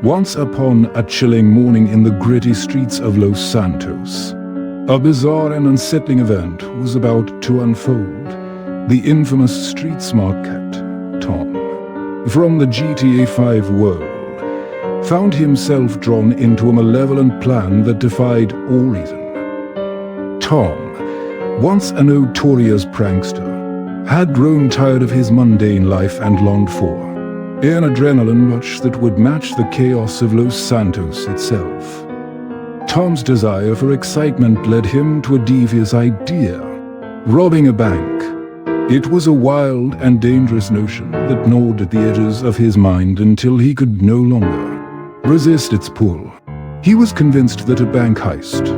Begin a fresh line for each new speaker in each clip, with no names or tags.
Once upon a chilling morning in the gritty streets of Los Santos, a bizarre and unsettling event was about to unfold. The infamous street-smart cat, Tom, from the GTA 5 world, found himself drawn into a malevolent plan that defied all reason. Tom, once a notorious prankster, had grown tired of his mundane life and longed for an adrenaline rush that would match the chaos of Los Santos itself. Tom's desire for excitement led him to a devious idea: robbing a bank. It was a wild and dangerous notion that gnawed at the edges of his mind until he could no longer resist its pull. He was convinced that a bank heist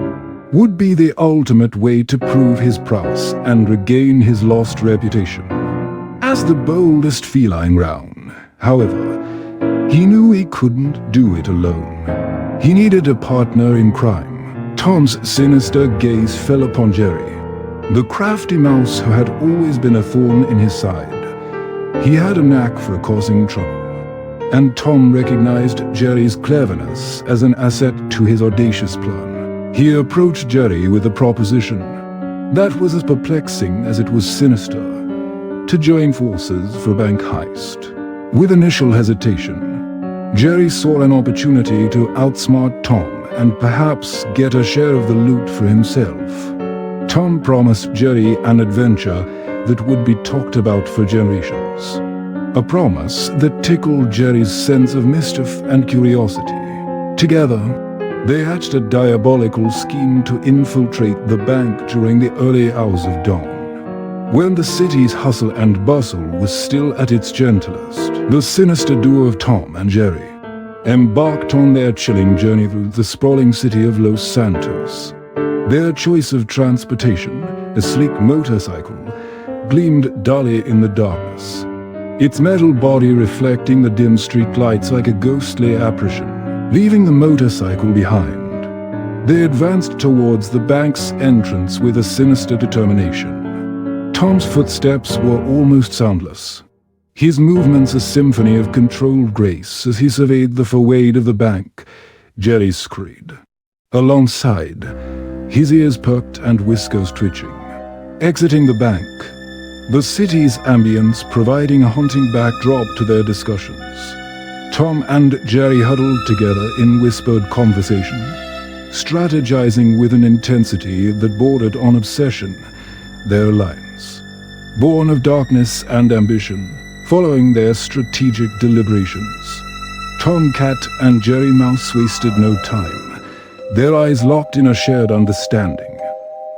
would be the ultimate way to prove his prowess and regain his lost reputation as the boldest feline round. However, he knew he couldn't do it alone. He needed a partner in crime. Tom's sinister gaze fell upon Jerry, the crafty mouse who had always been a thorn in his side. He had a knack for causing trouble, and Tom recognized Jerry's cleverness as an asset to his audacious plan. He approached Jerry with a proposition that was as perplexing as it was sinister: to join forces for a bank heist. With initial hesitation, Jerry saw an opportunity to outsmart Tom and perhaps get a share of the loot for himself. Tom promised Jerry an adventure that would be talked about for generations. A promise that tickled Jerry's sense of mischief and curiosity. Together, they hatched a diabolical scheme to infiltrate the bank during the early hours of dawn, when the city's hustle and bustle was still at its gentlest. The sinister duo of Tom and Jerry embarked on their chilling journey through the sprawling city of Los Santos. Their choice of transportation, a sleek motorcycle, gleamed dully in the darkness, its metal body reflecting the dim street lights like a ghostly apparition. Leaving the motorcycle behind, they advanced towards the bank's entrance with a sinister determination. Tom's footsteps were almost soundless, his movements a symphony of controlled grace as he surveyed the facade of the bank. Jerry scurried alongside, his ears perked and whiskers twitching. Exiting the bank, the city's ambience providing a haunting backdrop to their discussions, Tom and Jerry huddled together in whispered conversation, strategizing with an intensity that bordered on obsession. Their alliance, born of darkness and ambition, following their strategic deliberations. Tom Cat and Jerry Mouse wasted no time, their eyes locked in a shared understanding.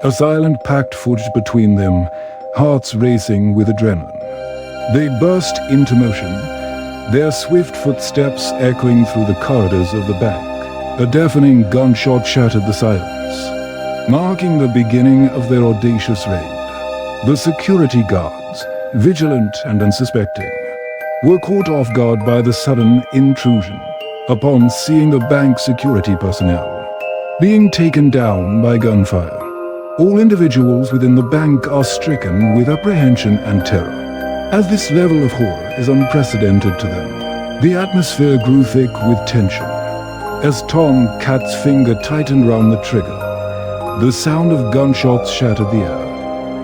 A silent pact forged between them, hearts racing with adrenaline. They burst into motion, their swift footsteps echoing through the corridors of the bank. A deafening gunshot shattered the silence, marking the beginning of their audacious raid. The security guards, vigilant and unsuspecting, were caught off guard by the sudden intrusion upon seeing the bank security personnel being taken down by gunfire. All individuals within the bank are stricken with apprehension and terror, as this level of horror is unprecedented to them. The atmosphere grew thick with tension as Tom Cat's finger tightened round the trigger. The sound of gunshots shattered the air,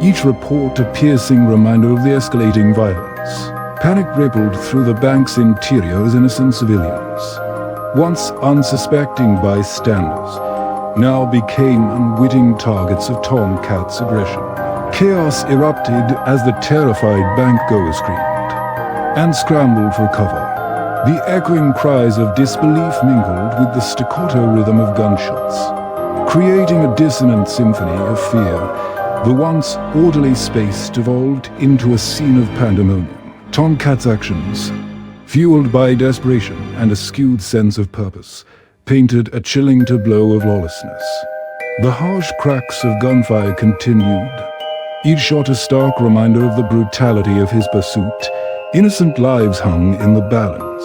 each report a piercing reminder of the escalating violence. Panic rippled through the bank's interior as innocent civilians, once unsuspecting bystanders, now became unwitting targets of Tom Cat's aggression. Chaos erupted as the terrified bankgoers screamed and scrambled for cover. The echoing cries of disbelief mingled with the staccato rhythm of gunshots, creating a dissonant symphony of fear. The once orderly space devolved into a scene of pandemonium. Tom Cat's actions, fueled by desperation and a skewed sense of purpose, painted a chilling tableau of lawlessness. The harsh cracks of gunfire continued, each shot a stark reminder of the brutality of his pursuit. Innocent lives hung in the balance,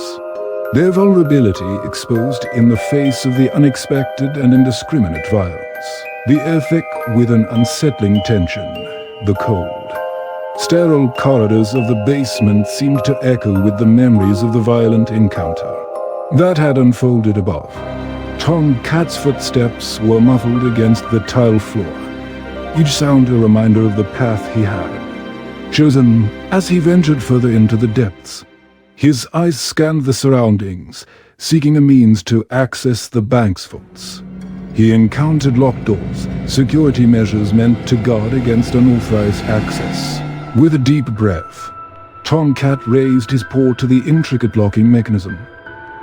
their vulnerability exposed in the face of the unexpected and indiscriminate violence. The air thick with an unsettling tension. The cold, sterile corridors of the basement seemed to echo with the memories of the violent encounter. that had unfolded above. Tomcat's footsteps were muffled against the tile floor, each sound a reminder of the path he had chosen as he ventured further into the depths. His eyes scanned the surroundings, seeking a means to access the bank's vaults. He encountered locked doors, security measures meant to guard against unauthorized access. With a deep breath, Tomcat raised his paw to the intricate locking mechanism,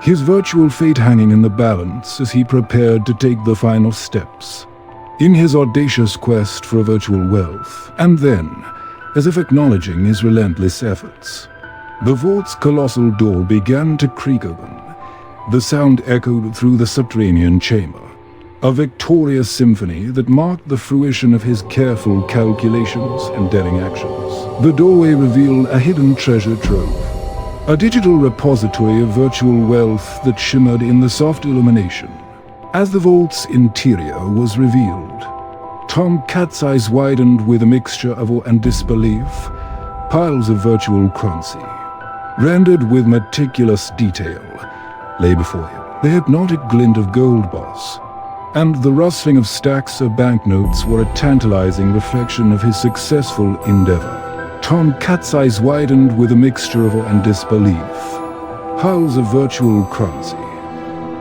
his virtual fate hanging in the balance as he prepared to take the final steps in his audacious quest for virtual wealth. And then, as if acknowledging his relentless efforts, the vault's colossal door began to creak open. The sound echoed through the subterranean chamber, a victorious symphony that marked the fruition of his careful calculations and daring actions. The doorway revealed a hidden treasure trove, a digital repository of virtual wealth that shimmered in the soft illumination. As the vault's interior was revealed, Tomcat's eyes widened with a mixture of awe and disbelief. Piles of virtual currency, rendered with meticulous detail, lay before him. The hypnotic glint of gold bars and the rustling of stacks of banknotes were a tantalizing reflection of his successful endeavor. Tomcat's eyes widened with a mixture of awe and disbelief. Piles of virtual currency,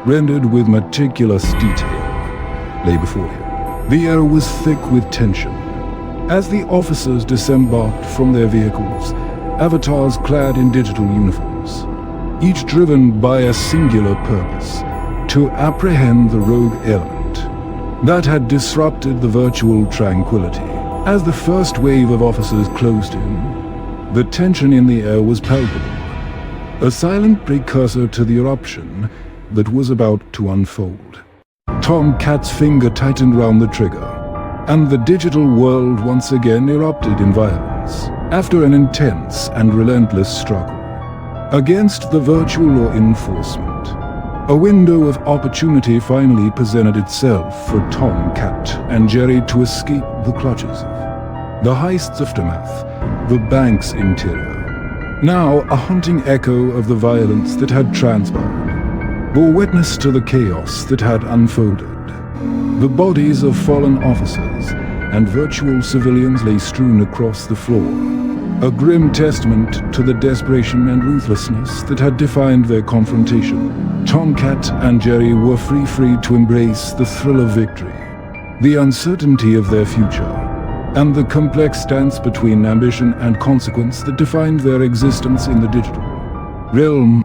rendered with meticulous detail, lay before him. The air was thick with tension as the officers disembarked from their vehicles, avatars clad in digital uniforms, each driven by a singular purpose: to apprehend the rogue element that had disrupted the virtual tranquility. As the first wave of officers closed in, the tension in the air was palpable, a silent precursor to the eruption that was about to unfold. Tomcat's finger tightened round the trigger, and the digital world once again erupted in violence. After an intense and relentless struggle against the virtual law enforcement, a window of opportunity finally presented itself for Tomcat and Jerry to escape the clutches of the heist's aftermath, the bank's interior. Now a haunting echo of the violence that had transpired bore witness to the chaos that had unfolded. The bodies of fallen officers and virtual civilians lay strewn across the floor, a grim testament to the desperation and ruthlessness that had defined their confrontation. Tomcat and Jerry were free to embrace the thrill of victory, the uncertainty of their future, and the complex dance between ambition and consequence that defined their existence in the digital realm.